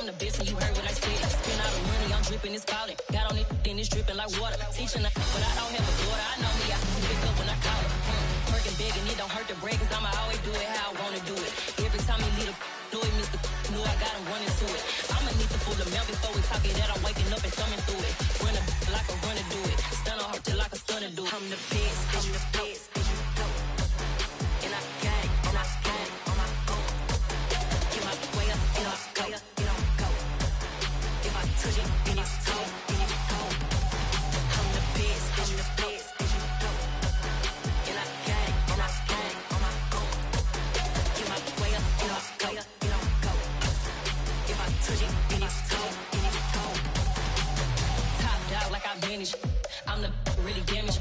I'm the best and you heard what I said. Spend all the money, I'm dripping, it's falling. Got on it, then it's dripping like water. Teaching her, but I don't have a daughter. I know me, I can pick up when I call her. Working big and it don't hurt to break, cause I'ma always do it how I wanna do it. Every time he lead a know it, Mr. Know I got him running to it. I'ma need the full amount before we talk it that I'm waking up and thumbing through it. Run a like a runner do it. Stun on her till like a stunner do it. I'm the best, I'm the best. And I gang, and I gang on my own. Get my way up, and I go, it don't go. If I touch it, then it's cold, then it's cold. I'm the best, I'm the best. And I gang on my own. Get my way up, and I go, it don't go. If I touch it, then it's cold, then it's cold. Top dog like I vanished. I'm the really damaged.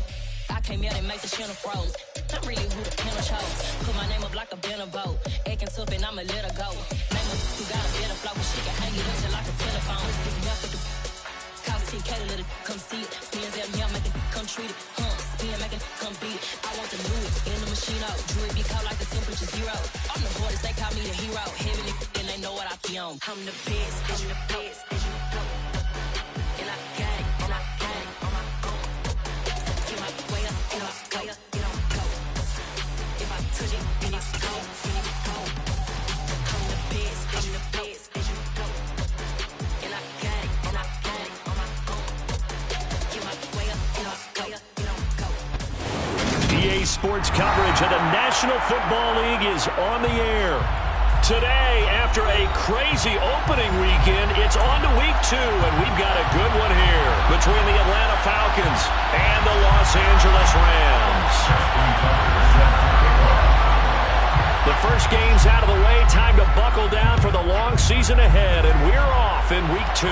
I came out and make the channel froze. I'm really who the panel chose. Put my name up like a banner boat. Acting tough and I'ma let her go. Name her who got a better flow. She can hang it up just like a telephone. Stick me up with the cause TK to let it come see it. Spins at me, I make it come treat it. Spin, make it come beat it. I want the new in the machine out. Jewelry be cold like the temperature 0. I'm the boys, they call me the hero. Heavy and they know what I be on. I'm the best, I'm the best. And I gang, and I gang on my own. Get my way up, and I go, it don't go. If I touch it, then it's cold, then it's cold. I'm the best, I'm the best. And I gang, and I gang on my own. Get my way up, and I go, it don't go. EA Sports coverage of the National Football League is on the air. Today, after a crazy opening weekend, it's on to week 2, and we've got a good one here between the Atlanta Falcons and the Los Angeles Rams. The first game's out of the way. Time to buckle down for the long season ahead, and we're off in week 2.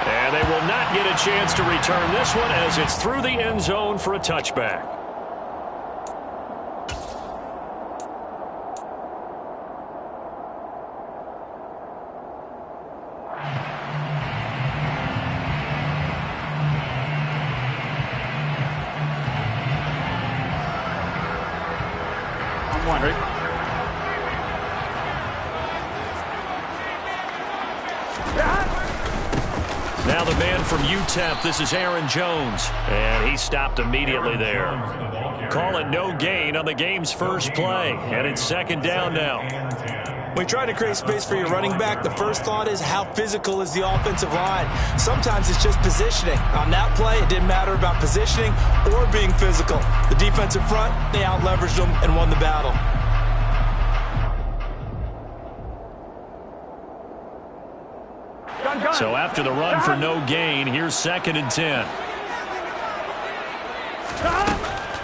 And they will not get a chance to return this one as it's through the end zone for a touchback. Now the man from UTEP, this is Aaron Jones, and he stopped immediately there. Call it no gain on the game's first play, and it's second down now. When you're trying to create space for your running back, the first thought is how physical is the offensive line. Sometimes it's just positioning. On that play, it didn't matter about positioning or being physical. The defensive front, they out-leveraged them and won the battle. So after the run for no gain, here's 2nd and 10.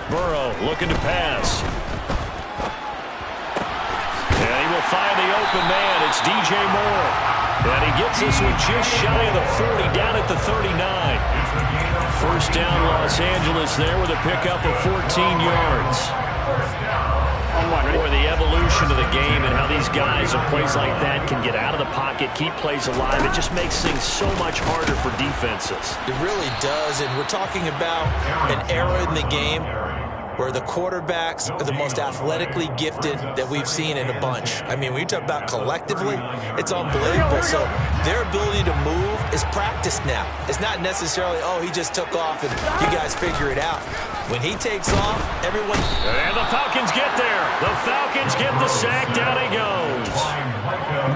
Burrow looking to pass. And he will find the open man. It's DJ Moore. And he gets this one just shy of the 40, down at the 39. First down, Los Angeles there with a pickup of 14 yards. Boy, the evolution of the game and how these guys in plays like that can get out of the pocket, keep plays alive, it just makes things so much harder for defenses. It really does, and we're talking about an era in the game where the quarterbacks are the most athletically gifted that we've seen in a bunch. I mean, when you talk about collectively, it's unbelievable. So their ability to move is practiced now. It's not necessarily, oh, he just took off and you guys figure it out. When he takes off, everyone... And the Falcons get there. The Falcons get the sack. Down he goes.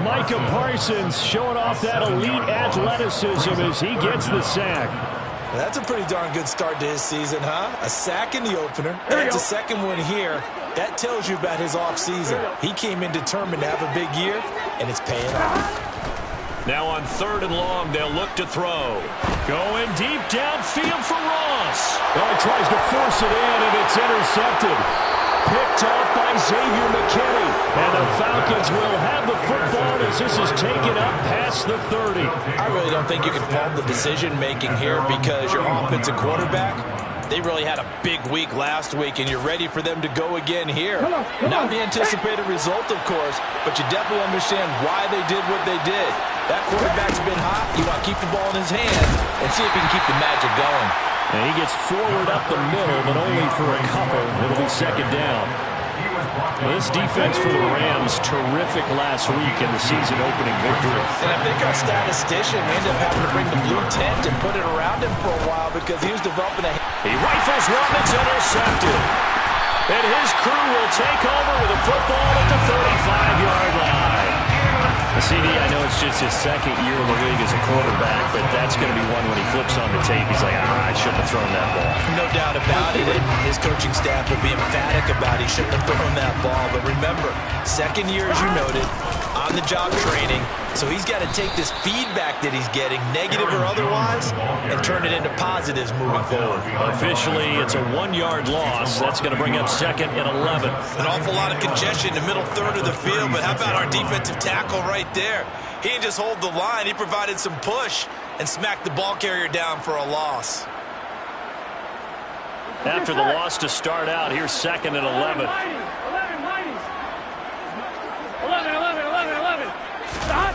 Micah Parsons showing off that elite athleticism as he gets the sack. That's a pretty darn good start to his season, huh? A sack in the opener. That's a second one here. That tells you about his offseason. He came in determined to have a big year, and it's paying off. Now on 3rd and long, they'll look to throw. Going deep downfield for Ross. Well, he tries to force it in, and it's intercepted. Picked off by Xavier McKinney. And the Falcons will have the football as this is taken up past the 30. I really don't think you can fault the decision-making here because your offensive quarterback, they really had a big week last week, and you're ready for them to go again here. Not the anticipated result, of course, but you definitely understand why they did what they did. That quarterback's been hot. You want to keep the ball in his hands and see if he can keep the magic going. And he gets forward up the middle, but only for a couple. It'll be second down. Well, this defense for the Rams, terrific last week in the season opening victory. And I think our statistician ended up having to bring the blue tent and put it around him for a while because he was developing a... He rifles one that's intercepted. And his crew will take over with a football at the 35-yard line. CD, I know it's just his second year in the league as a quarterback, but that's going to be one when he flips on the tape. He's like, I shouldn't have thrown that ball. No doubt about it. And his coaching staff will be emphatic about he shouldn't have thrown that ball. But remember, second year, as you noted, on-the-job training. So he's got to take this feedback that he's getting, negative or otherwise, and turn it into positives moving forward. Officially, it's a 1-yard loss. That's going to bring up 2nd and 11. An awful lot of congestion in the middle third of the field, but how about our defensive tackle right there? He didn't just hold the line. He provided some push and smacked the ball carrier down for a loss. After the loss to start out, here's 2nd and 11. 11. Stop.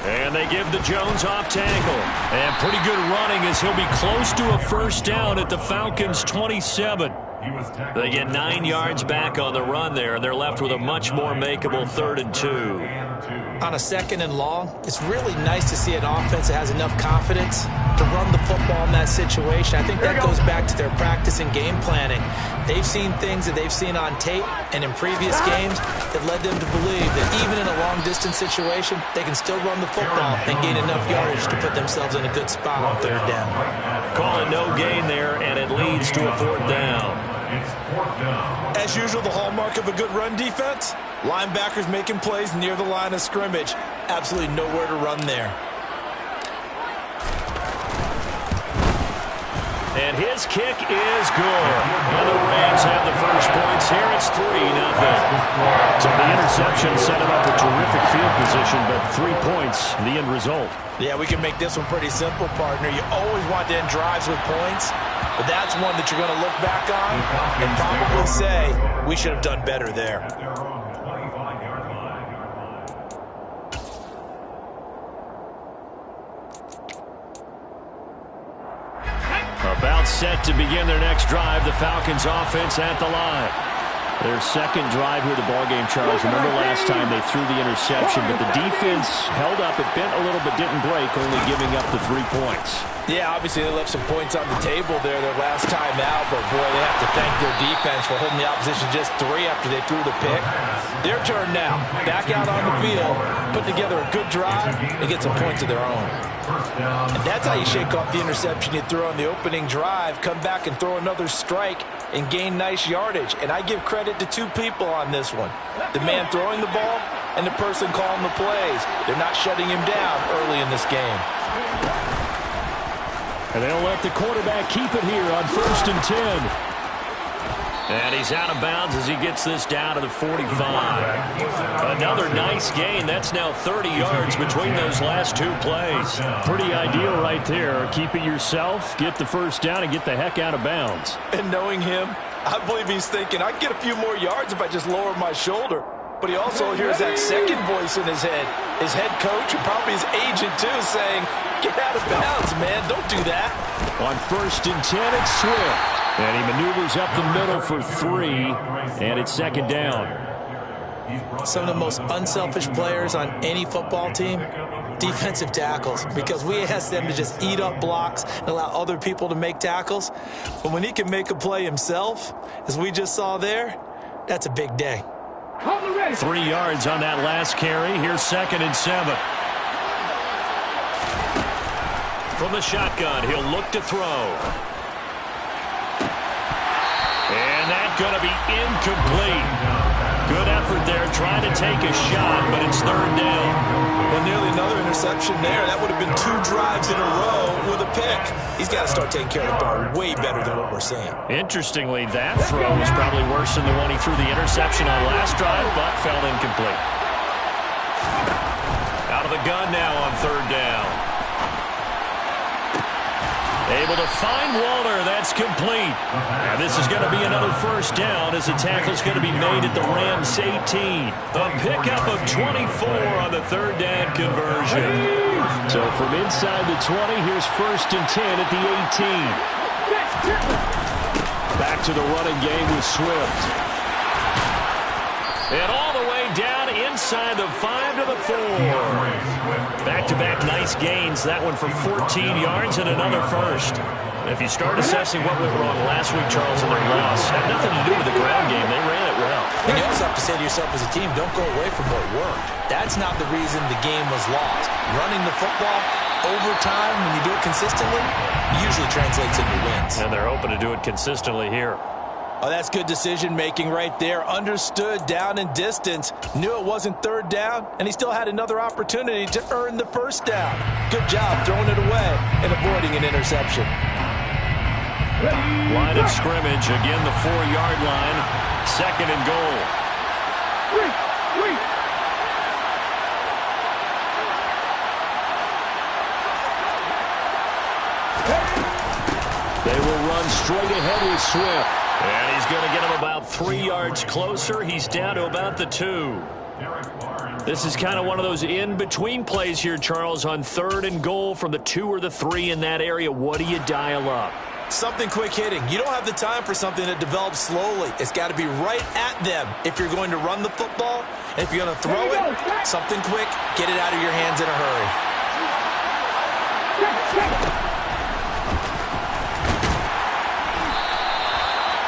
And they give the Jones off tackle. And pretty good running as he'll be close to a first down at the Falcons' 27. They get 9 yards back on the run there, and they're left with a much more makeable 3rd and 2. On a 2nd and long, it's really nice to see an offense that has enough confidence to run the football in that situation. I think that goes back to their practice and game planning. They've seen things that they've seen on tape and in previous games that led them to believe that even in a long-distance situation, they can still run the football and gain enough yardage to put themselves in a good spot on 3rd down. Call it no gain there, and it leads to a 4th down. As usual, the hallmark of a good run defense, linebackers making plays near the line of scrimmage. Absolutely nowhere to run there. And his kick is good. And the Rams have the first points here. It's 3-0. So the interception set him up a terrific field position, but 3 points, the end result. Yeah, we can make this one pretty simple, partner. You always want to end drives with points, but that's one that you're going to look back on and probably say, we should have done better there. About set to begin their next drive, the Falcons offense at the line. Their second drive here of the ballgame, Charles. Remember last time they threw the interception, but the defense held up. It bent a little but didn't break, only giving up the 3 points. Yeah, obviously they left some points on the table there their last time out, but boy, they have to thank their defense for holding the opposition just 3 after they threw the pick. Their turn now. Back out on the field, put together a good drive, and get some points of their own. And that's how you shake off the interception you threw on the opening drive, come back and throw another strike and gain nice yardage. And I give credit to 2 people on this one. The man throwing the ball and the person calling the plays. They're not shutting him down early in this game. And they'll let the quarterback keep it here on 1st and 10. And he's out of bounds as he gets this down to the 45. Another nice gain. That's now 30 yards between those last 2 plays. Pretty ideal right there. Keep it yourself, get the first down, and get the heck out of bounds. And knowing him, I believe he's thinking, I can get a few more yards if I just lower my shoulder. But he also hears that second voice in his head. His head coach and probably his agent, too, saying, get out of bounds, man. Don't do that. On 1st and 10, it's Swift. And he maneuvers up the middle for 3, and it's 2nd down. Some of the most unselfish players on any football team, defensive tackles, because we ask them to just eat up blocks and allow other people to make tackles. But when he can make a play himself, as we just saw there, that's a big day. 3 yards on that last carry. Here's 2nd and 7. From the shotgun, he'll look to throw. And that's going to be incomplete. Good effort there, trying to take a shot, but it's 3rd down. Well, nearly another interception there. That would have been 2 drives in a row with a pick. He's got to start taking care of the ball way better than what we're seeing. Interestingly, that throw was probably worse than the one he threw the interception on last drive, but fell incomplete. Out of the gun now on 3rd down. Able to find Walter. That's complete. And this is going to be another first down as the tackle's going to be made at the Rams 18. A pickup of 24 on the 3rd down conversion. So from inside the 20, here's 1st and 10 at the 18. Back to the running game with Swift. And all the way down inside the 5 to the 4. Back-to-back nice gains. That one for 14 yards and another first. If you start assessing what went wrong last week, Charles, in their loss, had nothing to do with the ground game. They ran it well. And you also have to say to yourself as a team, don't go away from what worked. That's not the reason the game was lost. Running the football over time, when you do it consistently, usually translates into wins. And they're hoping to do it consistently here. Oh, that's good decision-making right there. Understood down and distance. Knew it wasn't third down, and he still had another opportunity to earn the first down. Good job throwing it away and avoiding an interception. Line of scrimmage, again the 4-yard line. 2nd and goal. They will run straight ahead with Swift. And he's going to get him about 3 yards closer. He's down to about the 2. This is kind of one of those in-between plays here, Charles, on 3rd and goal from the 2 or the 3 in that area. What do you dial up? Something quick hitting. You don't have the time for something that develops slowly. It's got to be right at them if you're going to run the football. And if you're going to throw it, something quick, get it out of your hands in a hurry.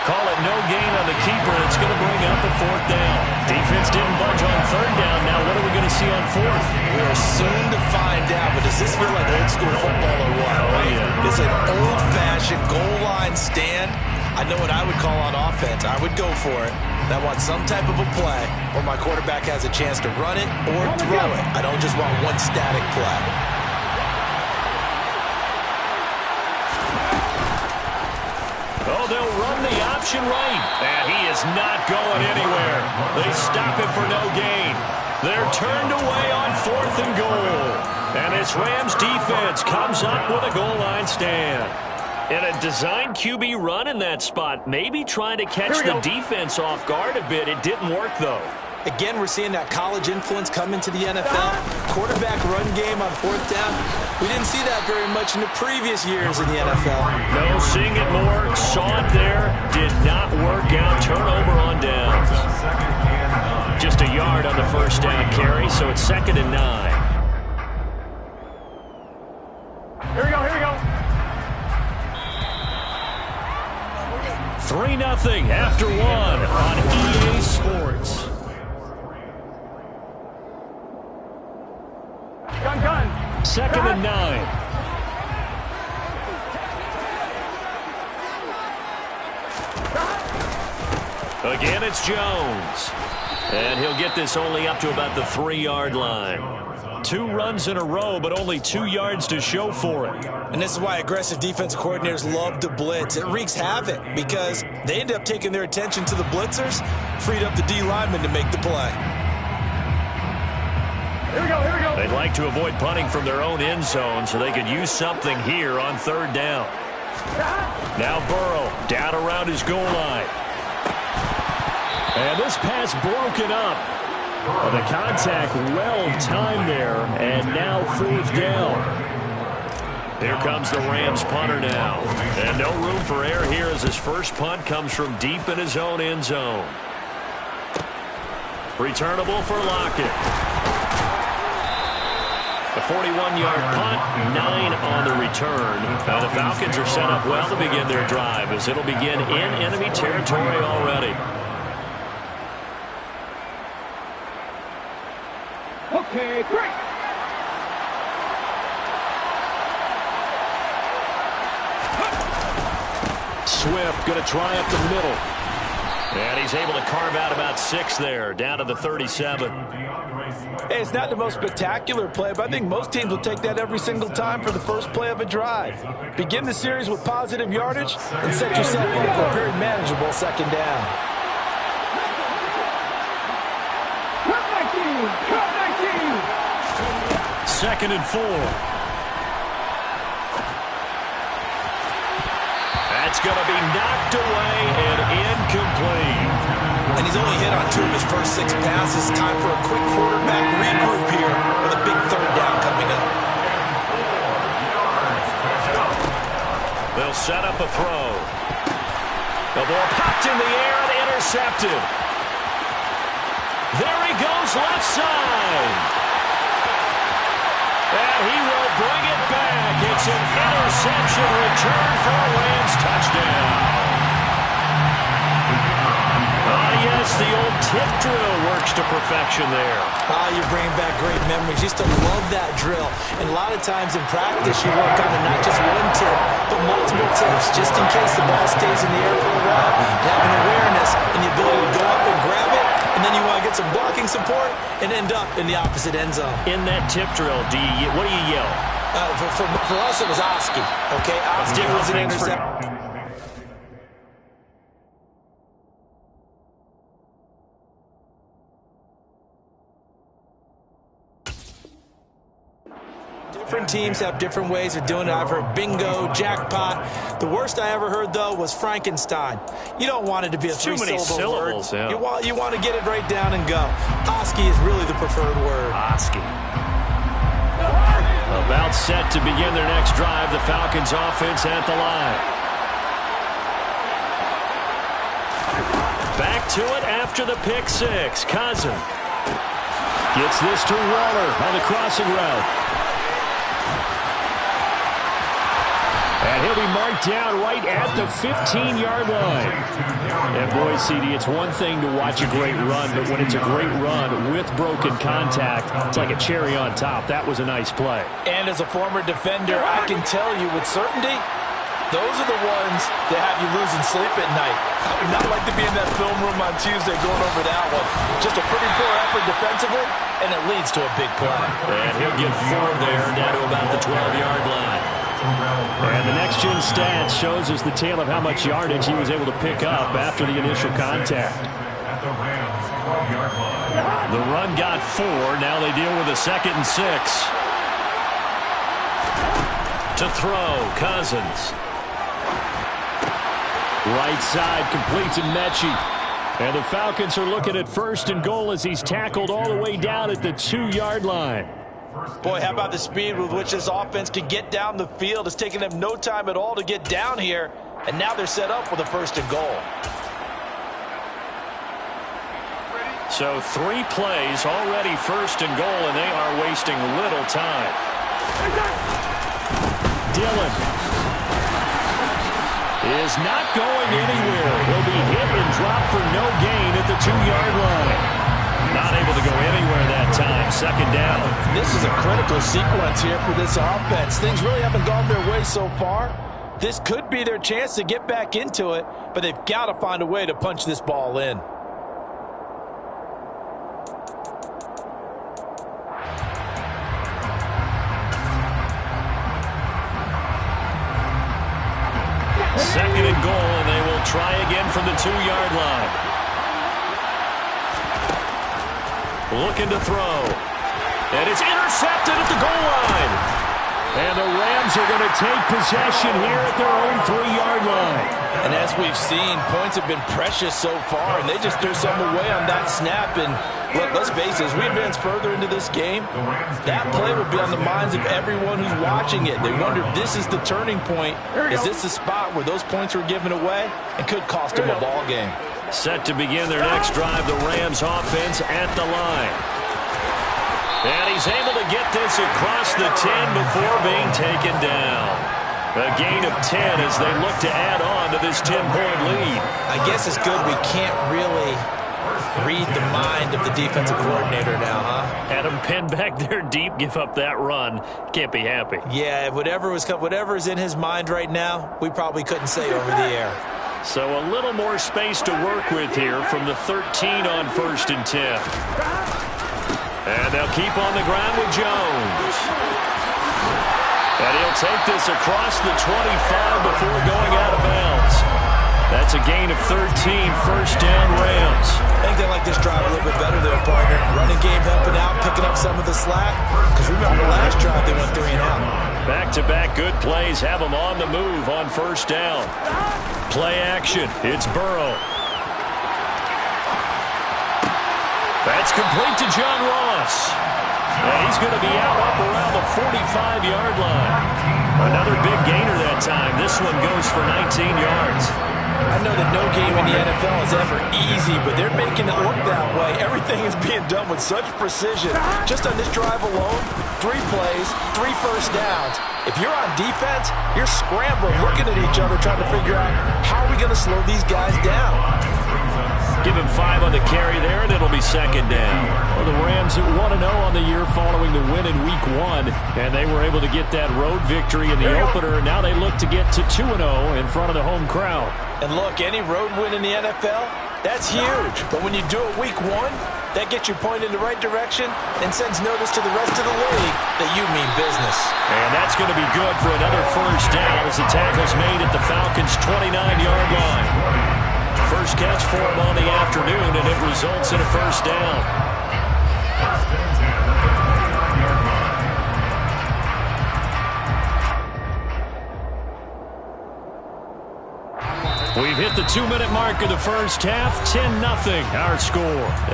Call it no gain on the keeper. It's going to bring up the 4th down. Defense didn't budge on 3rd down. Now what are we going to see on 4th? We are soon to find out, but does this feel like old school football or what? Oh, yeah. It's an old-fashioned goal line stand. I know what I would call on offense. I would go for it. And I want some type of a play where my quarterback has a chance to run it or throw it. I don't just want one static play. Oh, they'll run the option right. And he is not going anywhere. They stop him for no gain. They're turned away on 4th and goal. And this Rams defense comes up with a goal line stand. And a design QB run in that spot. Maybe trying to catch the defense off guard a bit. It didn't work, though. Again, we're seeing that college influence come into the NFL. Quarterback run game on 4th down. We didn't see that very much in the previous years in the NFL. No, seeing it more. Saw it there. Did not work out. Turnover on downs. Just a yard on the 1st down carry, so it's 2nd and 9. Here we go, here we go. 3-0 after 1 on EA Sports. Gun. 2nd and 9. Again, it's Jones. And he'll get this only up to about the 3-yard line. 2 runs in a row, but only 2 yards to show for it. And this is why aggressive defensive coordinators love to blitz. It wreaks havoc because they end up taking their attention to the blitzers, freed up the D lineman to make the play. Here we go, here we go. They'd like to avoid punting from their own end zone so they could use something here on 3rd down. Now Burrow down around his goal line. And this pass broken up. Well, the contact well-timed there, and now 4th down. Here comes the Rams punter now. And no room for error here as his first punt comes from deep in his own end zone. Returnable for Lockett. A 41-yard punt, 9 on the return. Now the Falcons are set up well to begin their drive as it'll begin in enemy territory already. Okay, great. Swift going to try up the middle. And he's able to carve out about 6 there, down to the 37. Hey, it's not the most spectacular play, but I think most teams will take that every single time for the first play of a drive. Begin the series with positive yardage and set yourself up for a very manageable 2nd down. 2nd and 4. That's going to be knocked away and incomplete. And he's only hit on 2 of his first 6 passes. Time for a quick quarterback regroup here with a big 3rd down coming up. They'll set up a throw. The ball popped in the air and intercepted. goes left side. And he will bring it back. It's an interception return for a Rams touchdown. Yes, the old tip drill works to perfection there. You're bringing back great memories. Used to love that drill. And a lot of times in practice, you work on it, not just one tip, but multiple tips, just in case the ball stays in the air for a while. You have an awareness and the ability to go up and grab it, and then you want to get some blocking support and end up in the opposite end zone. In that tip drill, what do you yell? For us, it was Oski. Okay, Oski was an interception. Different teams have different ways of doing it. I've heard bingo, jackpot. The worst I ever heard, though, was Frankenstein. You don't want it to be a three-syllable word. Yeah. You want to get it right down and go. Oski is really the preferred word. Oski. About set to begin their next drive. The Falcons offense at the line. Back to it after the pick six. Cousin gets this to Waller on the crossing route. And he'll be marked down right at the 15-yard line. And boy, CD, it's one thing to watch a great run, but when it's a great run with broken contact, it's like a cherry on top. That was a nice play. And as a former defender, I can tell you with certainty, those are the ones that have you losing sleep at night. I would not like to be in that film room on Tuesday going over that one. Just a pretty poor effort defensively, and it leads to a big play. And he'll get 4 there, down to about the 12-yard line. And the next-gen stats shows us the tale of how much yardage he was able to pick up after the initial contact. The run got 4. Now they deal with a 2nd and 6. To throw, Cousins. Right side completes to Mechie. And the Falcons are looking at 1st and goal as he's tackled all the way down at the 2-yard line. Boy, how about the speed with which this offense can get down the field? It's taken them no time at all to get down here, and now they're set up with a 1st and goal. So 3 plays already 1st and goal, and they are wasting little time. Dillon is not going anywhere. He'll be hit and dropped for no gain at the 2-yard line. Not able to go anywhere that time. 2nd down. This is a critical sequence here for this offense. Things really haven't gone their way so far. This could be their chance to get back into it, but they've got to find a way to punch this ball in. Second and goal, and they will try again from the 2-yard line. Looking to throw. And it's intercepted at the goal line. And the Rams are going to take possession here at their own 3-yard line. And as we've seen, points have been precious so far, and they just threw something away on that snap. And look, let's face it, as we advance further into this game, that play will be on the minds of everyone who's watching it. They wonder if this is the turning point. Is this the spot where those points were given away and could cost them a ball game? Set to begin their next drive, the Rams offense at the line. And he's able to get this across the 10 before being taken down. A gain of 10 as they look to add on to this 10-point lead. I guess it's good we can't really read the mind of the defensive coordinator now, huh? Had him pinned back there deep, give up that run. Can't be happy. Yeah, whatever's in his mind right now, we probably couldn't say over the air. So a little more space to work with here from the 13 on 1st and 10. And they'll keep on the ground with Jones. And he'll take this across the 25 before going out of bounds. That's a gain of 13, 1st down Rams. I think they like this drive a little bit better there, partner. Running game helping out, picking up some of the slack. Because remember, last drive they went 3 and out. Back-to-back good plays have them on the move on 1st down. Play action. It's Burrow. That's complete to John Ross. And he's going to be out up around the 45-yard line. Another big gainer that time. This one goes for 19 yards. I know that no game in the NFL is ever easy, but they're making it look that way. Everything is being done with such precision. Just on this drive alone, 3 plays, 3 first downs. If you're on defense, you're scrambling, looking at each other, trying to figure out how are we going to slow these guys down. Give him 5 on the carry there, and it'll be second down. Well, the Rams 1-0 on the year following the win in Week 1, and they were able to get that road victory in the opener. Now they look to get to 2-0 in front of the home crowd. And look, any road win in the NFL, that's huge. But when you do it Week 1, that gets you pointed in the right direction and sends notice to the rest of the league that you mean business. And that's going to be good for another first down as the tackle's made at the Falcons' 29-yard line. First catch for him on the afternoon, and it results in a first down. We've hit the 2-minute mark of the first half, 10-0 our score.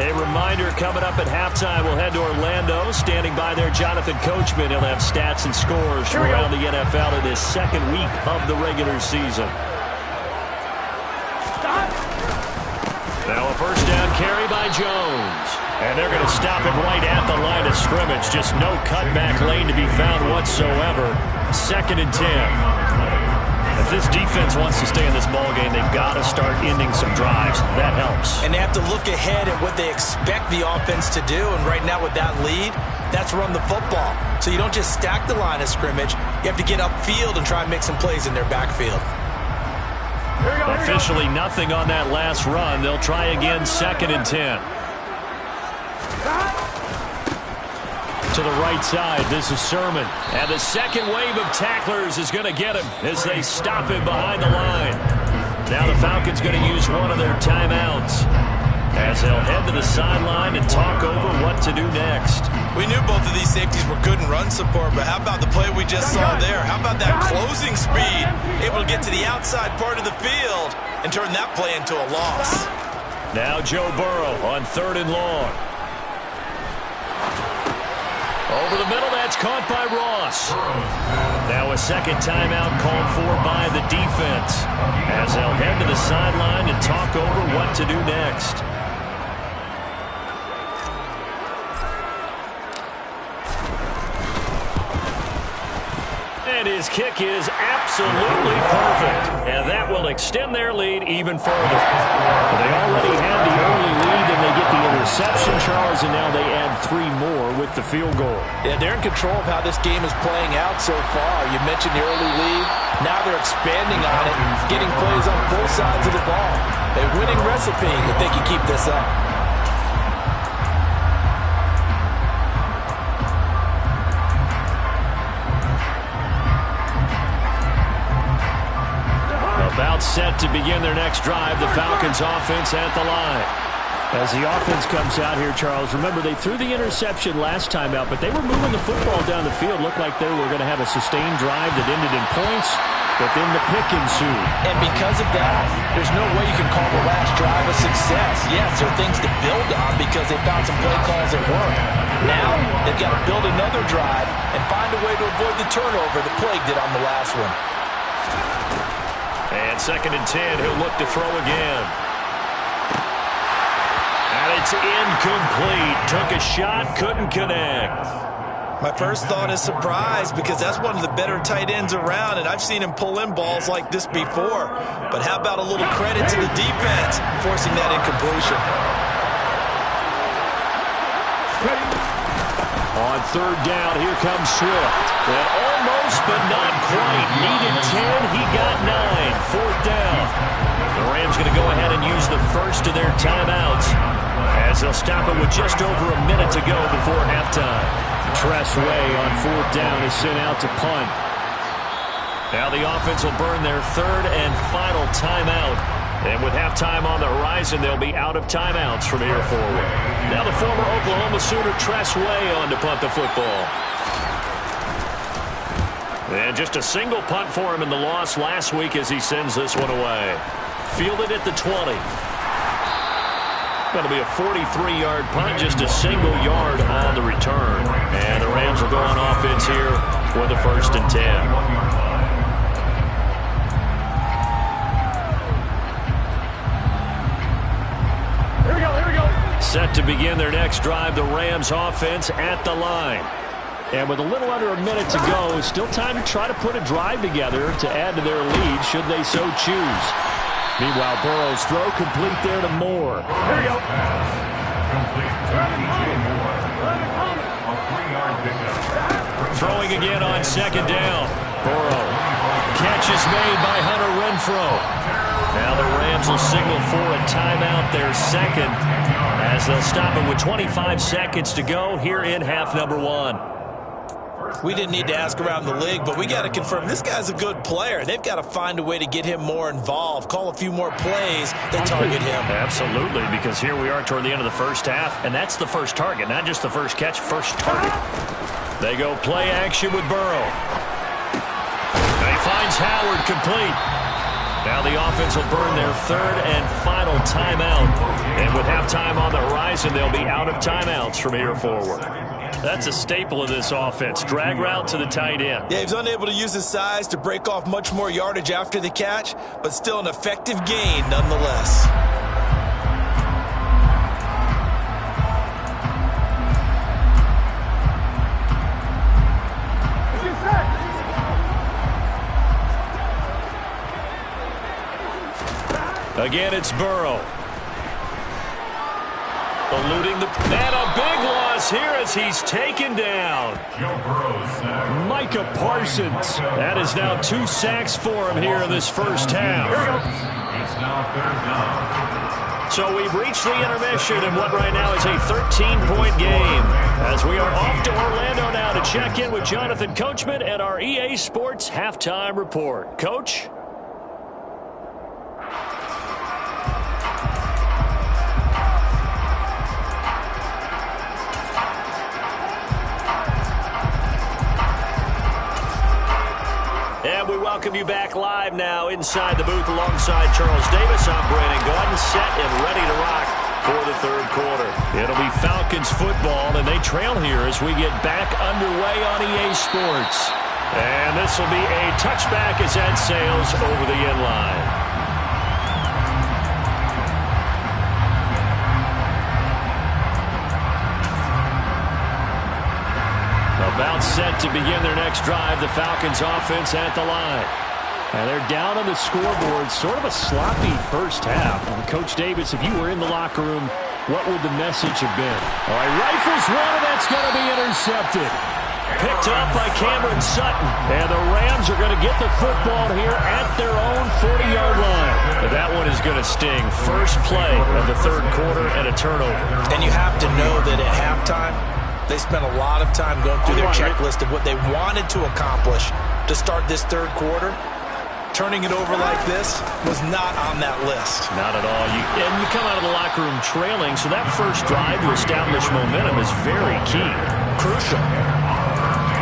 A reminder coming up at halftime, we'll head to Orlando. Standing by there, Jonathan Coachman. He'll have stats and scores from around the NFL in this second week of the regular season. Now a first down carry by Jones. And they're going to stop him right at the line of scrimmage. Just no cutback lane to be found whatsoever. 2nd and 10. If this defense wants to stay in this ballgame, they've got to start ending some drives. That helps. And they have to look ahead at what they expect the offense to do. And right now with that lead, that's run the football. So you don't just stack the line of scrimmage. You have to get upfield and try and make some plays in their backfield. Officially nothing on that last run. They'll try again, 2nd and 10. To the right side, this is Sermon. And the second wave of tacklers is going to get him as they stop him behind the line. Now the Falcons going to use one of their timeouts as they'll head to the sideline and talk over what to do next. We knew both of these safeties were good in run support, but how about the play we just saw there? How about that closing speed? Able to get to the outside part of the field and turn that play into a loss. Now Joe Burrow on 3rd and long. Over the middle, that's caught by Ross. Now a second timeout called for by the defense as they'll head to the sideline and talk over what to do next. And his kick is absolutely perfect. And that will extend their lead even further. They already had the early lead, and they get the interception, Charles, and now they add 3 more with the field goal. Yeah, they're in control of how this game is playing out so far. You mentioned the early lead. Now they're expanding on it, getting plays on both sides of the ball. A winning recipe if they can keep this up. About set to begin their next drive, the Falcons offense at the line. As the offense comes out here, Charles, remember they threw the interception last time out, but they were moving the football down the field. Looked like they were going to have a sustained drive that ended in points, but then the pick ensued. And because of that, there's no way you can call the last drive a success. Yes, there are things to build on because they found some play calls that work. Now, they've got to build another drive and find a way to avoid the turnover that plagued it on the last one. And 2nd and 10, he'll look to throw again. And it's incomplete. Took a shot, couldn't connect. My first thought is surprise because that's one of the better tight ends around, and I've seen him pull in balls like this before. But how about a little credit to the defense forcing that incompletion? On 3rd down, here comes Swift. And almost, but not quite. Needed 10, he got 9. 4th down. The Rams going to go ahead and use the first of their timeouts as they'll stop it with just over a minute to go before halftime. Tressway on 4th down is sent out to punt. Now the offense will burn their 3rd and final timeout. And with halftime on the horizon, they'll be out of timeouts from here forward. Now the former Oklahoma Sooner Tressway on to punt the football. And just a single punt for him in the loss last week as he sends this one away. Fielded at the 20. Going to be a 43-yard punt, just a single yard on the return. And the Rams will go on offense here with a 1st and 10. Set to begin their next drive, the Rams offense at the line. And with a little under a minute to go, still time to try to put a drive together to add to their lead should they so choose. Meanwhile, Burrow's throw complete there to Moore. Here we go. Throwing again on second down. Burrow. Catch is made by Hunter Renfrow. Now the Rams will signal for a timeout, their second, as they'll stop it with 25 seconds to go here in half number one. We didn't need to ask around the league, but we got to confirm this guy's a good player. They've got to find a way to get him more involved, call a few more plays that target him. Absolutely, because here we are toward the end of the first half, and that's the first target, not just the first catch, first target. They go play action with Burrow. He finds Howard complete. Now the offense will burn their third and final timeout. And with halftime on the horizon, they'll be out of timeouts from here forward. That's a staple of this offense. Drag route to the tight end. Yeah, he's unable to use his size to break off much more yardage after the catch, but still an effective gain nonetheless. Again, it's Burrow. Eluding the... And a big loss here as he's taken down. Micah Parsons. That is now 2 sacks for him here in this first half. So we've reached the intermission in what right now is a 13-point game. As we are off to Orlando now to check in with Jonathan Coachman and our EA Sports Halftime Report. Coach? And we welcome you back live now inside the booth alongside Charles Davis. I'm Brandon Gaudin, set and ready to rock for the third quarter. It'll be Falcons football, and they trail here as we get back underway on EA Sports. And this will be a touchback as that sails over the end line. About set to begin their next drive, the Falcons offense at the line. And they're down on the scoreboard, sort of a sloppy first half. And Coach Davis, if you were in the locker room, what would the message have been? All right, rifles one, and that's going to be intercepted. Picked up by Cameron Sutton. And the Rams are going to get the football here at their own 40-yard line. And that one is going to sting. First play of the third quarter and a turnover. And you have to know that at halftime, they spent a lot of time going through their checklist of what they wanted to accomplish to start this third quarter. Turning it over like this was not on that list. Not at all. And you come out of the locker room trailing, so that first drive to establish momentum is very key. Crucial.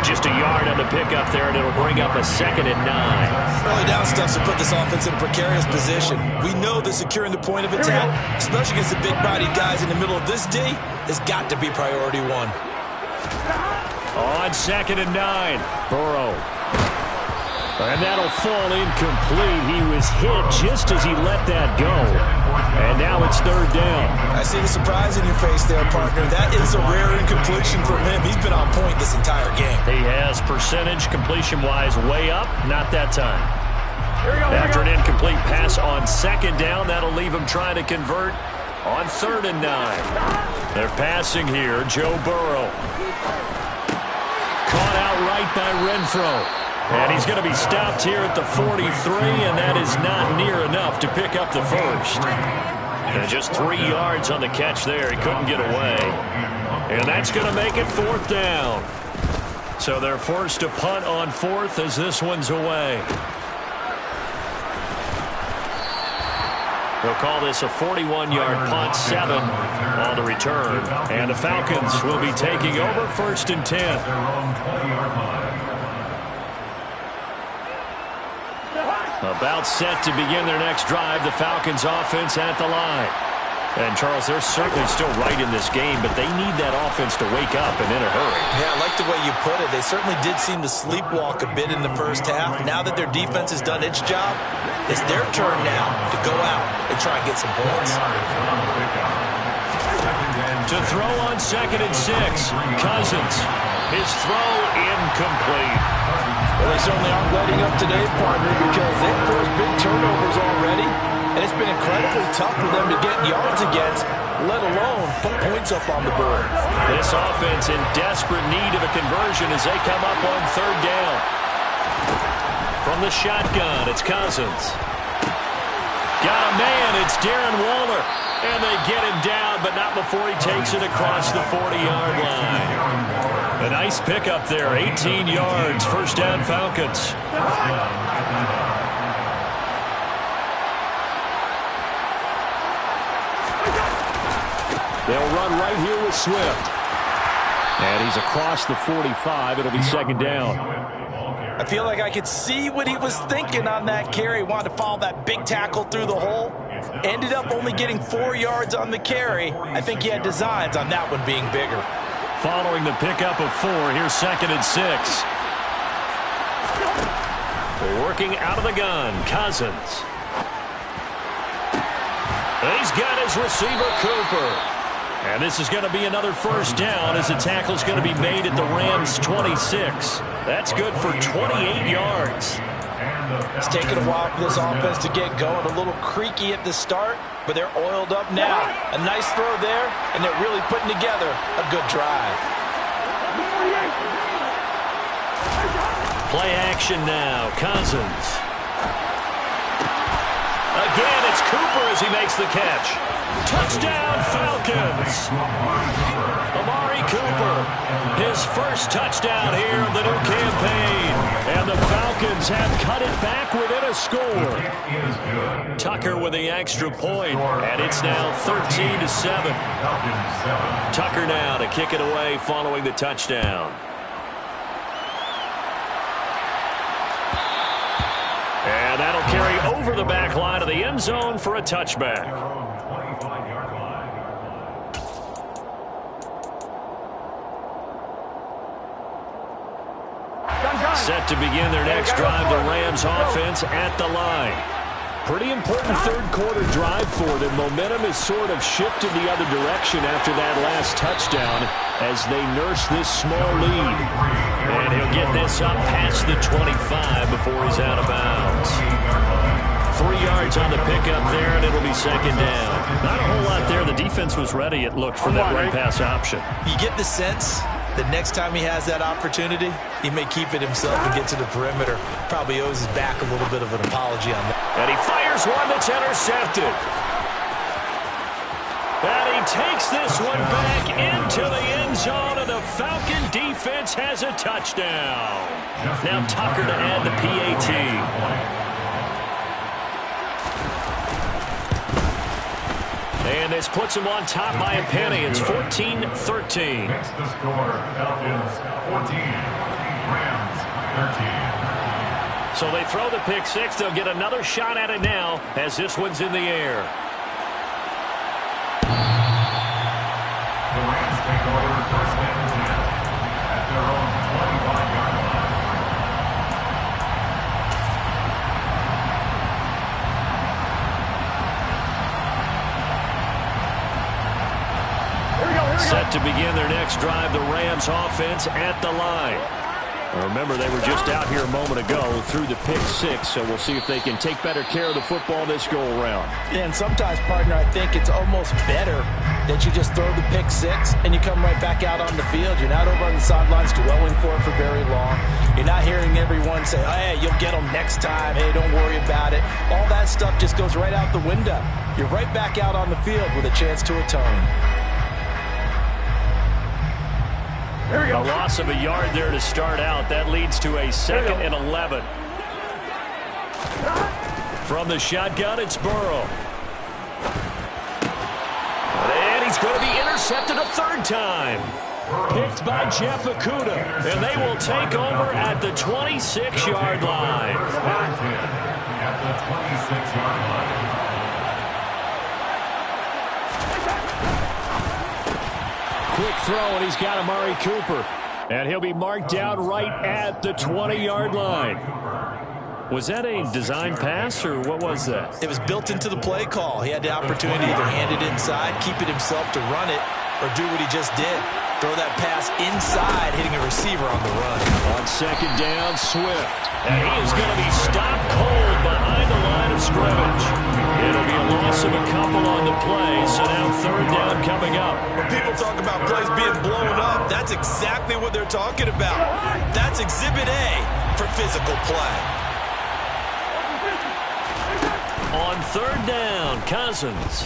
Just a yard on the pickup there, and it'll bring up a 2nd and 9. Early down stuff to put this offense in a precarious position. We know that securing the point of attack, especially against the big-bodied guys in the middle of this D, has got to be priority one. On 2nd and 9, Burrow. And that'll fall incomplete. He was hit just as he let that go. And now it's third down. I see the surprise in your face there, partner. That is a rare incompletion from him. He's been on point this entire game. He has percentage completion-wise way up. Not that time. After an incomplete pass on 2nd down, that'll leave him trying to convert on 3rd and 9. They're passing here. Joe Burrow. Caught outright by Renfrow. And he's going to be stopped here at the 43, and that is not near enough to pick up the first. And just 3 yards on the catch there. He couldn't get away. And that's going to make it 4th down. So they're forced to punt on 4th as this one's away. They'll call this a 41-yard punt, 7 on the return. And the Falcons will be taking over 1st and 10. About set to begin their next drive, the Falcons offense at the line. And, Charles, they're certainly still right in this game, but they need that offense to wake up and in a hurry. Yeah, I like the way you put it. They certainly did seem to sleepwalk a bit in the first half. Now that their defense has done its job, it's their turn now to go out and try and get some points. To throw on 2nd and 6. Cousins. His throw incomplete. Well, they certainly aren't letting up today, partner, because they've forced big turnovers already, and it's been incredibly tough for them to get yards against, let alone put points up on the board. This offense in desperate need of a conversion as they come up on 3rd down. From the shotgun, it's Cousins. Got a man, it's Darren Waller. And they get him down, but not before he takes it across the 40-yard line. A nice pickup there, 18 yards, 1st down Falcons. They'll run right here with Swift. And he's across the 45. It'll be 2nd down. I feel like I could see what he was thinking on that carry. Wanted to follow that big tackle through the hole. Ended up only getting 4 yards on the carry. I think he had designs on that one being bigger. Following the pickup of 4, here's 2nd and 6. Working out of the gun, Cousins. He's got his receiver, Cooper. And this is going to be another 1st down as the tackle's going to be made at the Rams' 26. That's good for 28 yards. It's taken a while for this offense to get going. A little creaky at the start, but they're oiled up now. A nice throw there, and they're really putting together a good drive. Play action now. Cousins. Again, it's Cooper as he makes the catch. Touchdown, Falcons. Amari Cooper, his 1st touchdown here of the new campaign. And the Falcons have cut it back within a score. Tucker with the extra point, and it's now 13-7. Tucker now to kick it away following the touchdown. And that'll carry over the back line of the end zone for a touchback. Set to begin their next drive, the Rams offense at the line. Pretty important 3rd quarter drive for them. Momentum has sort of shifted the other direction after that last touchdown as they nurse this small lead. And he'll get this up past the 25 before he's out of bounds. 3 yards on the pickup there, and it'll be 2nd down. Not a whole lot there. The defense was ready, it looked, for that run-pass option. You get the sense that next time he has that opportunity, he may keep it himself and get to the perimeter. Probably owes his back a little bit of an apology on that. And he fires one that's intercepted. And he takes this one back into the end zone, and the Falcon defense has a touchdown. Now Tucker to add the PAT. And this puts him on top by a penny. It's 14-13. Next the score, Falcons 14, Rams 13. So they throw the pick 6. They'll get another shot at it now as this one's in the air. The Rams take over 1st and 10 at their own 25-yard line. Set to begin their next drive, the Rams offense at the line. Remember, they were just out here a moment ago through the pick 6, so we'll see if they can take better care of the football this go-around. And sometimes, partner, I think it's almost better that you just throw the pick 6 and you come right back out on the field. You're not over on the sidelines dwelling for it for very long. You're not hearing everyone say, oh, hey, you'll get them next time. Hey, don't worry about it. All that stuff just goes right out the window. You're right back out on the field with a chance to atone. A loss of a yard there to start out. That leads to a 2nd and 11. From the shotgun, it's Burrow. And he's going to be intercepted a 3rd time. Picked by Jeff Okudah. And they will take over at the 26-yard line. At the 26-yard line. Quick throw, and he's got Amari Cooper. And he'll be marked down right at the 20-yard line. Was that a design pass, or what was that? It was built into the play call. He had the opportunity to either hand it inside, keep it himself to run it, or do what he just did. Throw that pass inside, hitting a receiver on the run. On second down, Swift. And he is going to be stopped cold behind the line of scrimmage. It'll be a loss of a couple on the play, so now third down coming up. When people talk about plays being blown up, that's exactly what they're talking about. That's Exhibit A for physical play. On third down, Cousins.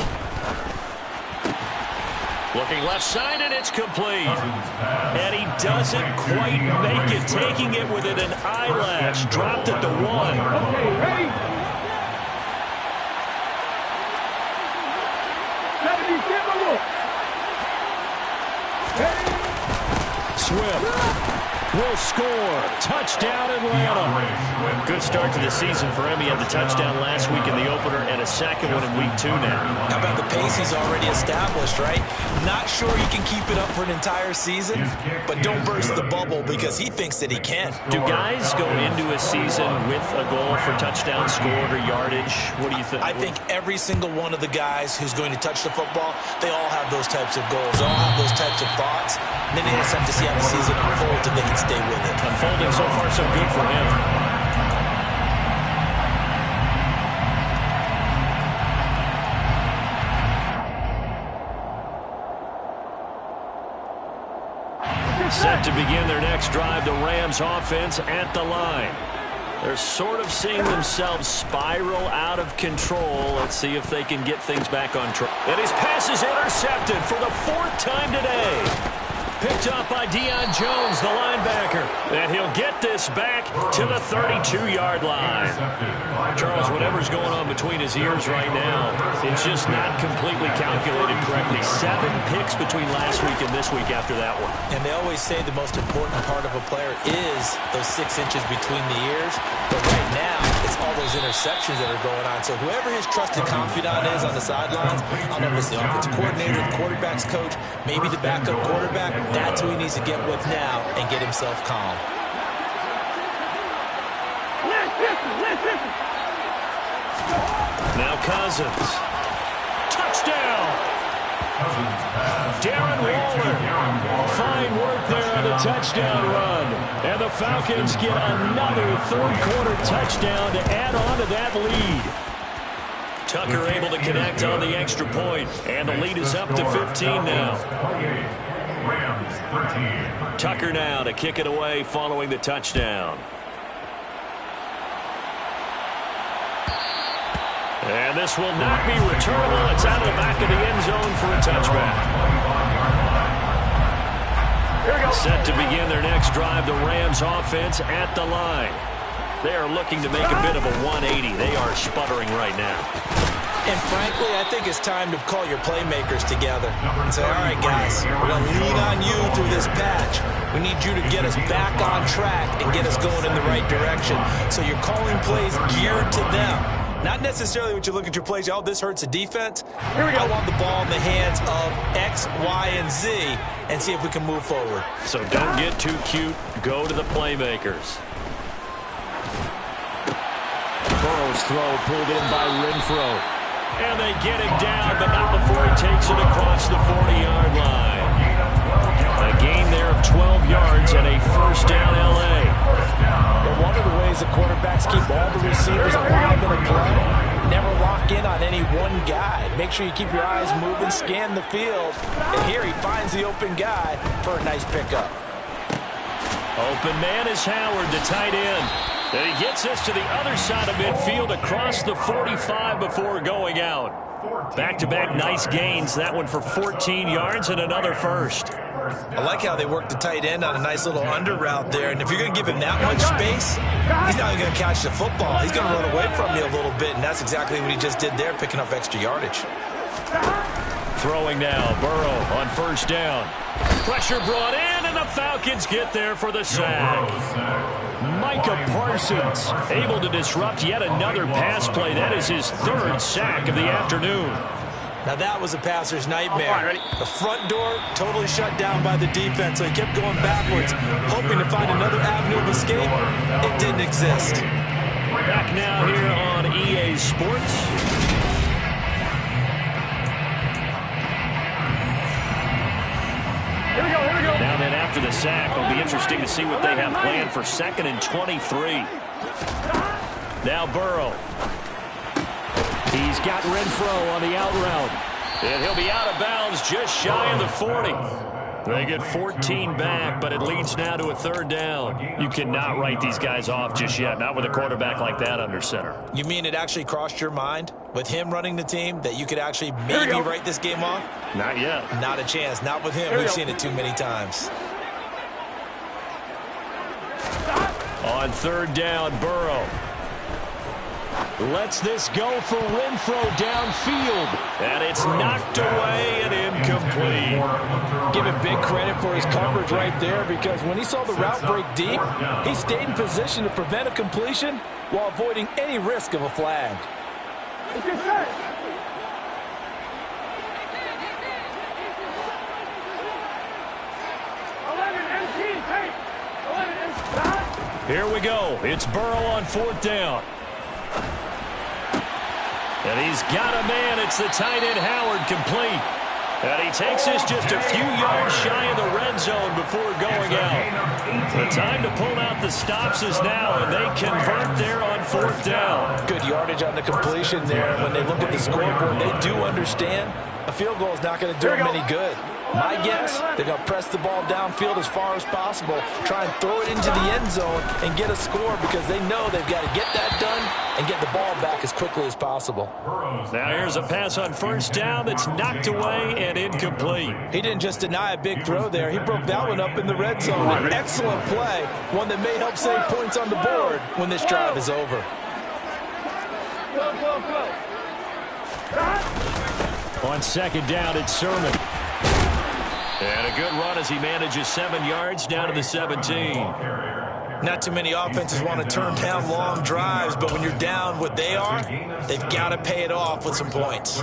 Looking left side, and it's complete. And he doesn't quite make it, taking it within an eyelash. Dropped at the 1. Swift will score. Touchdown, Atlanta. Good start to the season for him. He had the touchdown last week in the opener and a second one in week 2 now. How about the pace he's already established, right? Not sure he can keep it up for an entire season, but don't burst the bubble because he thinks that he can. Do guys go into a season with a goal for touchdown scored or yardage? What do you think? I think every single one of the guys who's going to touch the football, they all have those types of goals. They all have those types of thoughts. And then they just have to see how the season unfolds if they can stay with it. Unfolding so far so good for him. Set to begin their next drive, the Rams offense at the line. They're sort of seeing themselves spiral out of control. Let's see if they can get things back on track. And his pass is intercepted for the 4th time today. Picked up by Deion Jones, the linebacker. And he'll get this back to the 32-yard line. Charles, whatever's going on between his ears right now, it's just not completely calculated correctly. 7 picks between last week and this week after that one. And they always say the most important part of a player is those 6 inches between the ears. But right now, it's all those interceptions that are going on. So whoever his trusted confidant is on the sidelines, I don't know if it's the offensive coordinator, the quarterback's coach, maybe the backup quarterback, that's who he needs to get with now and get himself calm. Now Cousins. Touchdown! Darren Waller. Fine work there on the touchdown run. And the Falcons get another third-quarter touchdown to add on to that lead. Tucker able to connect on the extra point, and the lead is up to 15 now. Tucker now to kick it away following the touchdown. And this will not be returnable. It's out of the back of the end zone for a touchback. Set to begin their next drive, the Rams offense at the line. They are looking to make a bit of a 180. They are sputtering right now. And frankly, I think it's time to call your playmakers together and say, all right, guys, we're going to lean on you through this patch. We need you to get us back on track and get us going in the right direction. So you're calling plays geared to them. Not necessarily when you look at your plays, oh, this hurts the defense. Here we go. I want the ball in the hands of X, Y, and Z and see if we can move forward. So don't get too cute. Go to the playmakers. Burrow's throw pulled in by Renfro. And they get him down, but not before he takes it across the 40-yard line. A gain there of 12 yards and a first down L.A. But one of the ways the quarterbacks keep all the receivers alive in a play, never lock in on any one guy. Make sure you keep your eyes moving, scan the field. And here he finds the open guy for a nice pickup. Open man is Howard, the tight end. And he gets us to the other side of midfield across the 45 before going out. Back-to-back nice gains. That one for 14 yards and another first. I like how they work the tight end on a nice little under route there. And if you're going to give him that much space, he's not even going to catch the football. He's going to run away from you a little bit, and that's exactly what he just did there, picking up extra yardage. Throwing now, Burrow on first down. Pressure brought in, and the Falcons get there for the sack. Micah Parsons able to disrupt yet another pass play. That is his 3rd sack of the afternoon. Now that was a passer's nightmare. The front door totally shut down by the defense, so he kept going backwards, hoping to find another avenue of escape. It didn't exist. Back now here on EA Sports. after the sack. It'll be interesting to see what they have planned for 2nd and 23. Now Burrow. He's got Renfro on the out route. And he'll be out of bounds just shy of the 40. They get 14 back, but it leads now to a 3rd down. You cannot write these guys off just yet, not with a quarterback like that under center. You mean it actually crossed your mind with him running the team that you could actually maybe write this game off? Not yet. Not a chance. Not with him. We've seen it too many times. On 3rd down, Burrow lets this go for Renfro downfield. And it's knocked away and incomplete. Give him big credit for his coverage right there, because when he saw the route break deep, he stayed in position to prevent a completion while avoiding any risk of a flag. Here we go. It's Burrow on 4th down. And he's got a man. It's the tight end Howard, complete. And he takes this just a few yards shy of the red zone before going out. The time to pull out the stops is now, and they convert there on 4th down. Good yardage on the completion there. When they look at the scoreboard, they do understand a field goal is not going to do them any good. My guess, they're going to press the ball downfield as far as possible, try and throw it into the end zone and get a score, because they know they've got to get that done and get the ball back as quickly as possible. Now here's a pass on 1st down that's knocked away and incomplete. He didn't just deny a big throw there. He broke that one up in the red zone. An excellent play, one that may help save points on the board when this drive is over. On 2nd down, it's Sermon. And a good run as he manages 7 yards down to the 17. Not too many offenses want to turn down long drives, but when you're down what they are, they've got to pay it off with some points.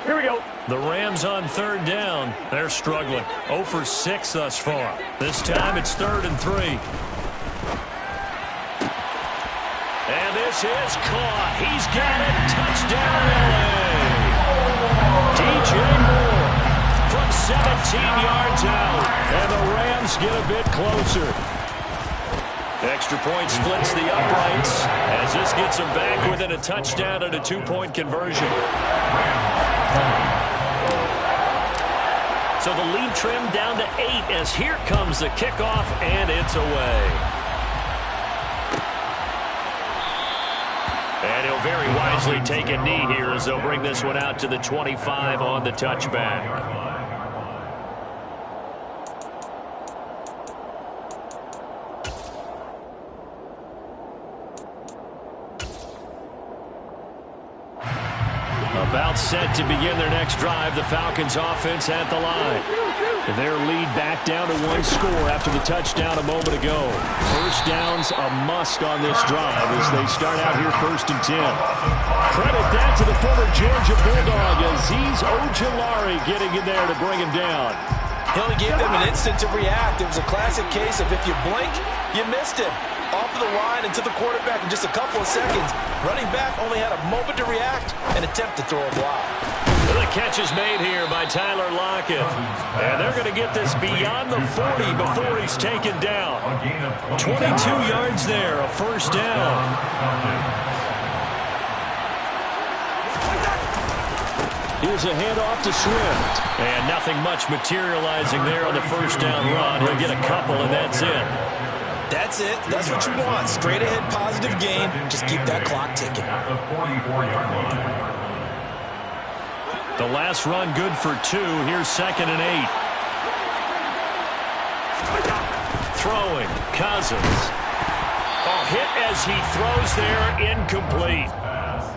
Here we go. The Rams on 3rd down. They're struggling. 0 for 6 thus far. This time it's 3rd and 3. And this is caught. He's got it. Touchdown, LA. DJ Moore from 17 yards out. And the Rams get a bit closer. Extra point splits the uprights as this gets them back within a touchdown and a 2-point conversion. So the lead trimmed down to 8 as here comes the kickoff, and it's away. And he'll very wisely take a knee here as they'll bring this one out to the 25 on the touchback. About set to begin their next drive, the Falcons offense at the line. And their lead back down to 1 score after the touchdown a moment ago. 1st down's a must on this drive as they start out here 1st and 10. Credit that to the former Georgia Bulldog, Azeez Ojulari getting in there to bring him down. He only gave them an instant to react. It was a classic case of if you blink, you missed him. Off of the line and to the quarterback in just a couple of seconds. Running back only had a moment to react and attempt to throw a block. The catch is made here by Tyler Lockett. And they're going to get this beyond the 40 before he's taken down. 22 yards there, a 1st down. Here's a handoff to Swift. And nothing much materializing there on the 1st down run. He'll get a couple, and that's it. That's it. That's what you want. Straight ahead, positive gain. Just keep that clock ticking. The last run good for 2. Here's 2nd and 8. Throwing. Cousins. A hit as he throws there. Incomplete.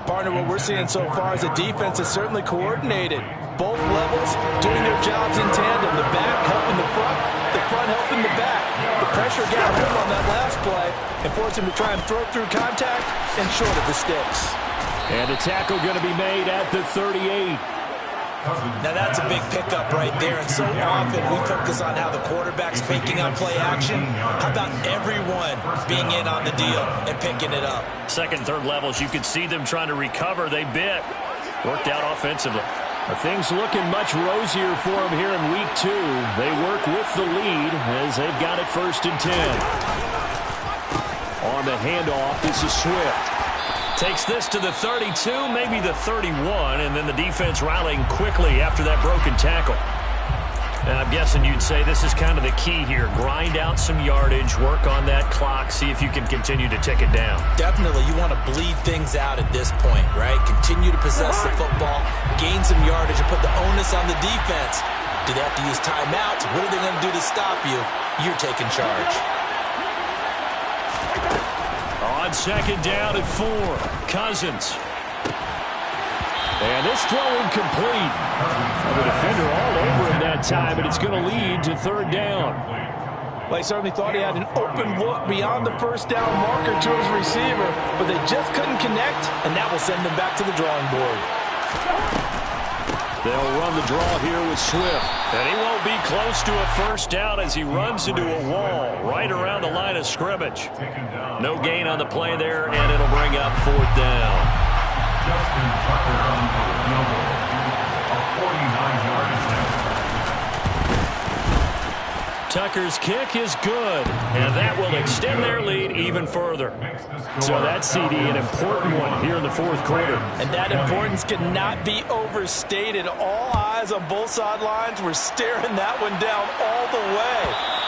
Partner, what we're seeing so far is the defense is certainly coordinated. Both levels doing their jobs in tandem. The back helping the front helping the back. The pressure got him on that last play and forced him to try and throw through contact and short of the sticks. And a tackle going to be made at the 38. Now that's a big pickup right there, and so often we focus on how the quarterback's faking on play action. How about everyone being in on the deal and picking it up? 2nd, 3rd levels, you could see them trying to recover. They bit. Worked out offensively. Things looking much rosier for them here in week 2. They work with the lead as they've got it 1st and 10. On the handoff, this is Swift. Takes this to the 32, maybe the 31, and then the defense rallying quickly after that broken tackle. And I'm guessing you'd say this is kind of the key here. Grind out some yardage, work on that clock, see if you can continue to tick it down. Definitely, you want to bleed things out at this point, right? Continue to possess the football, gain some yardage, and put the onus on the defense. Do they have to use timeouts? What are they going to do to stop you? You're taking charge. On 2nd down at 4, Cousins. And this throw incomplete. The defender all over him that time, and it's going to lead to 3rd down. Well, he certainly thought he had an open look beyond the 1st down marker to his receiver, but they just couldn't connect, and that will send them back to the drawing board. They'll run the draw here with Swift. And he won't be close to a 1st down as he runs into a wall right around the line of scrimmage. No gain on the play there, and it'll bring up 4th down. Justin Tucker on for the number, a 49-yard attempt. Tucker's kick is good, and that will extend their lead even further. So that's, CD, an important one here in the 4th quarter. And that importance cannot be overstated. All eyes on both sidelines were staring that one down all the way.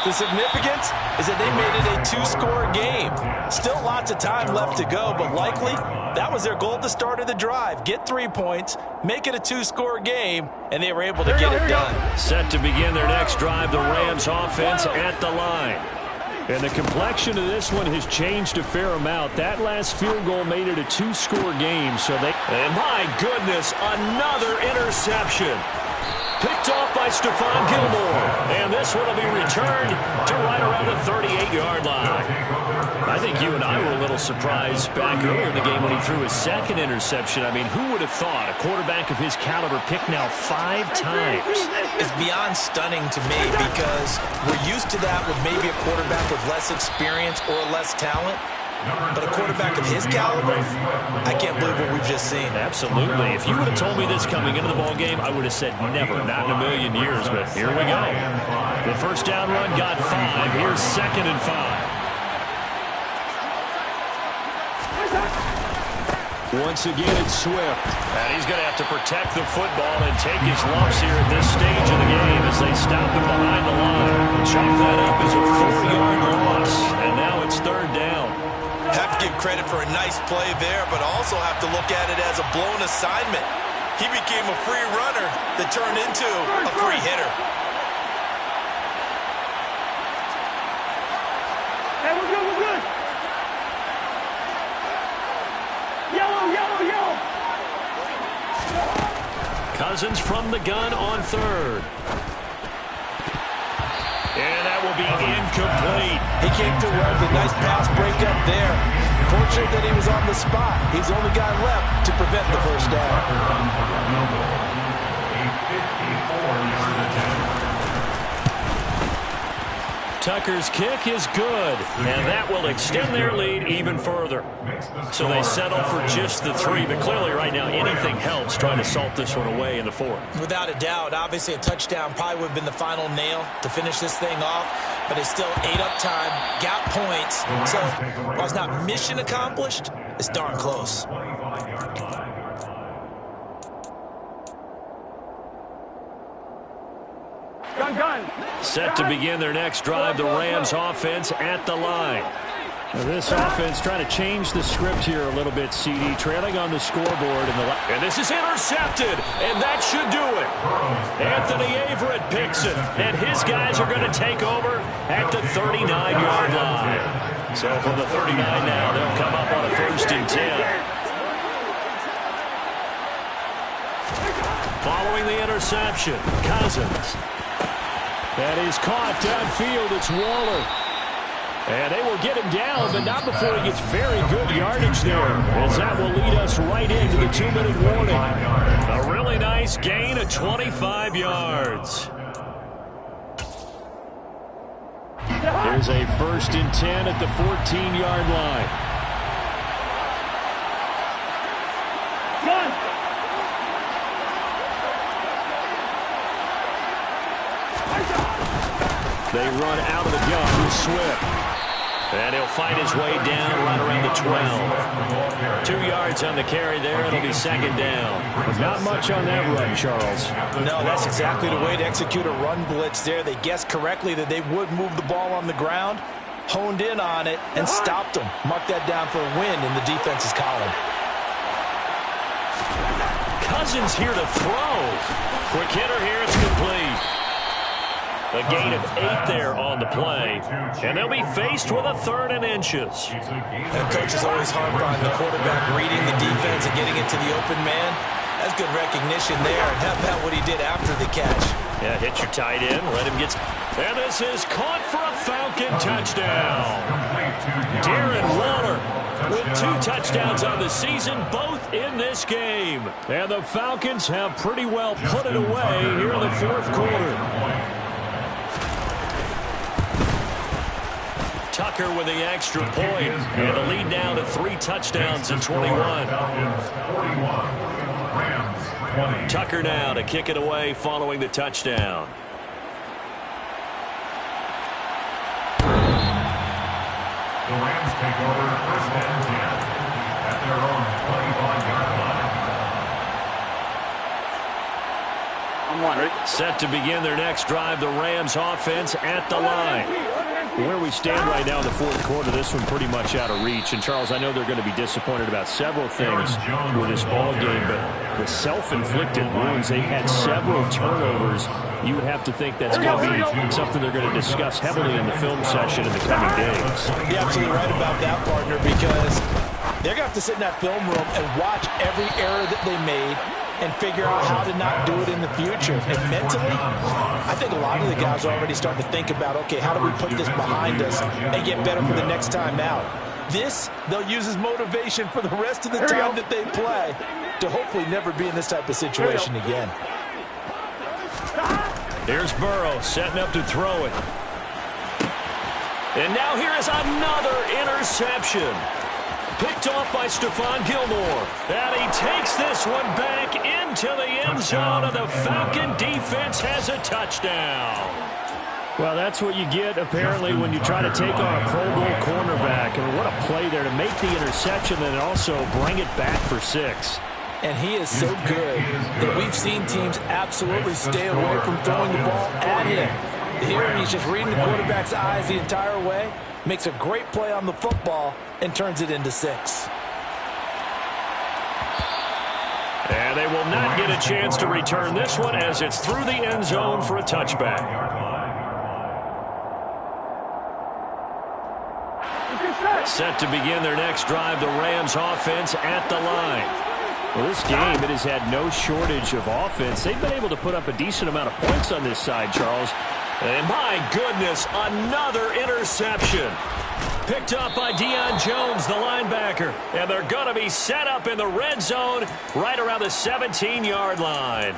The significance is that they made it a 2-score game. Still lots of time left to go, but likely that was their goal at the start of the drive. Get 3 points, make it a 2-score game, and they were able to get it done. Set to begin their next drive, the Rams offense at the line. And the complexion of this one has changed a fair amount. That last field goal made it a 2-score game. And my goodness, another interception. Picked off by Stephon Gilmore. And this one will be returned to right around the 38-yard line. I think you and I were a little surprised back earlier in the game when he threw his 2nd interception. I mean, who would have thought a quarterback of his caliber picked now 5 times? It's beyond stunning to me because we're used to that with maybe a quarterback with less experience or less talent. But a quarterback of his caliber, I can't believe what we've just seen. Absolutely. If you would have told me this coming into the ball game, I would have said never, not in a million years. But here we go. The 1st down run got 5. Here's 2nd and 5. Once again, it's Swift. And he's going to have to protect the football and take his lumps here at this stage of the game as they stop him behind the line. Chop that up as a 4-yard loss. And now it's 3rd down. Have to give credit for a nice play there, but also have to look at it as a blown assignment. He became a free runner that turned into a free hitter. Hey, we're good, we're good. Yellow, yellow, yellow. Cousins from the gun on 3rd. And that will be incomplete. He came through well with a nice pass breakup there. Fortunate that he was on the spot. He's the only guy left to prevent the 1st down. Tucker's kick is good, and that will extend their lead even further. So they settle for just the 3, but clearly right now anything helps trying to salt this one away in the 4th. Without a doubt, obviously a touchdown probably would have been the final nail to finish this thing off, but it's still ate up time, got points. So while it's not mission accomplished, it's darn close. Gun. Set to begin their next drive, the Rams offense at the line. Now this offense trying to change the script here a little bit, CD, trailing on the scoreboard. And this is intercepted, and that should do it. Anthony Averett picks it, and his guys are going to take over at the 39-yard line. So from the 39 now, they'll come up on a 1st and 10. Following the interception, Cousins. That is caught downfield. It's Waller. And they will get him down, but not before he gets very good yardage there, as that will lead us right into the 2-minute warning. A really nice gain of 25 yards. Here's a 1st and 10 at the 14-yard line. Gun. They run out of the gun with Swift. And he'll fight his way down right around the 12. 2 yards on the carry there. It'll be second down. Not much on that run, Charles. No, that's exactly the way to execute a run blitz there. They guessed correctly that they would move the ball on the ground, honed in on it, and stopped them. Mark that down for a win in the defense's column. Cousins here to throw. Quick hitter here. It's complete. A gain of 8 there on the play. And they'll be faced with a 3rd and inches. And coaches always harp on the quarterback reading the defense and getting it to the open man. That's good recognition there. And how about what he did after the catch? Yeah, hit your tight end. Let him get... And this is caught for a Falcon touchdown. Darren Waller with 2 touchdowns on the season, both in this game. And the Falcons have pretty well put it away here in the 4th quarter. Tucker with the extra point. And the lead now to 3 touchdowns in 21. Tucker now to kick it away following the touchdown. The Rams take over 1st and 10 at their own 25-yard line. Set to begin their next drive, the Rams offense at the line. Where we stand right now in the 4th quarter, this one pretty much out of reach. And, Charles, I know they're going to be disappointed about several things with this ball game, but the self-inflicted wounds, they've had several turnovers. You would have to think that's going to be something they're going to discuss heavily in the film session in the coming days. You're absolutely right about that, partner, because they're going to have to sit in that film room and watch every error that they made and figure out how to not do it in the future. And mentally, I think a lot of the guys are already starting to think about, okay, how do we put this behind us and get better for the next time out? This, they'll use as motivation for the rest of the time that they play to hopefully never be in this type of situation again. Here's Burrow setting up to throw it. And now here is another interception. Picked off by Stephon Gilmore. And he takes this one back into the end zone, and the Falcon defense has a touchdown. Well, that's what you get, apparently, when you try to take on a Pro Bowl cornerback. I mean, what a play there to make the interception and also bring it back for 6. And he is so good that we've seen teams absolutely stay away from throwing the ball at him. Here, he's just reading the quarterback's eyes the entire way, makes a great play on the football, and turns it into 6. And they will not get a chance to return this one as it's through the end zone for a touchback. Set to begin their next drive, the Rams offense at the line. Well, this game, it has had no shortage of offense. They've been able to put up a decent amount of points on this side, Charles. And my goodness, another interception. Picked up by Deion Jones, the linebacker. And they're going to be set up in the red zone right around the 17-yard line.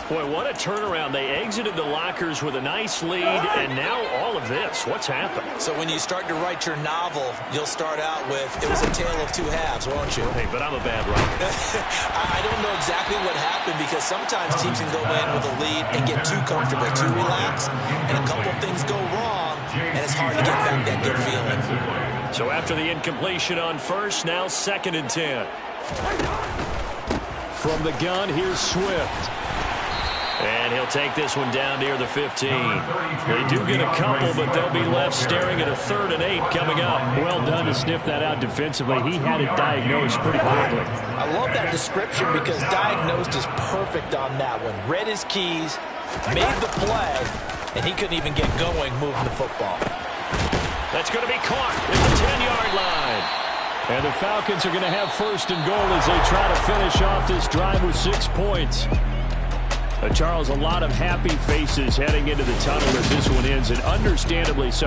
Boy, what a turnaround. They exited the lockers with a nice lead, and now all of this. What's happened? So when you start to write your novel, you'll start out with, it was a tale of 2 halves, won't you? Hey, but I'm a bad writer. I don't know exactly what happened, because sometimes teams can go in with a lead and get too comfortable, too relaxed, and a couple of things go wrong, and it's hard to get back that good feeling. So after the incompletion on first, now 2nd and 10. From the gun, here's Swift. And he'll take this one down near the 15. They do get a couple, but they'll be left staring at a 3rd and 8 coming up. Well done to sniff that out defensively. He had it diagnosed pretty quickly. I love that description because diagnosed is perfect on that one. Read his keys, made the play, and he couldn't even get going moving the football. That's going to be caught at the 10-yard line. And the Falcons are going to have 1st and goal as they try to finish off this drive with 6 points. Charles, a lot of happy faces heading into the tunnel as this one ends, and understandably so.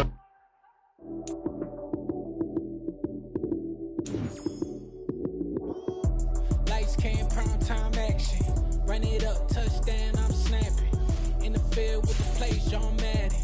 Lights came, prime time action. Run it up, touchdown, I'm snapping. In the field with the play, John Madden.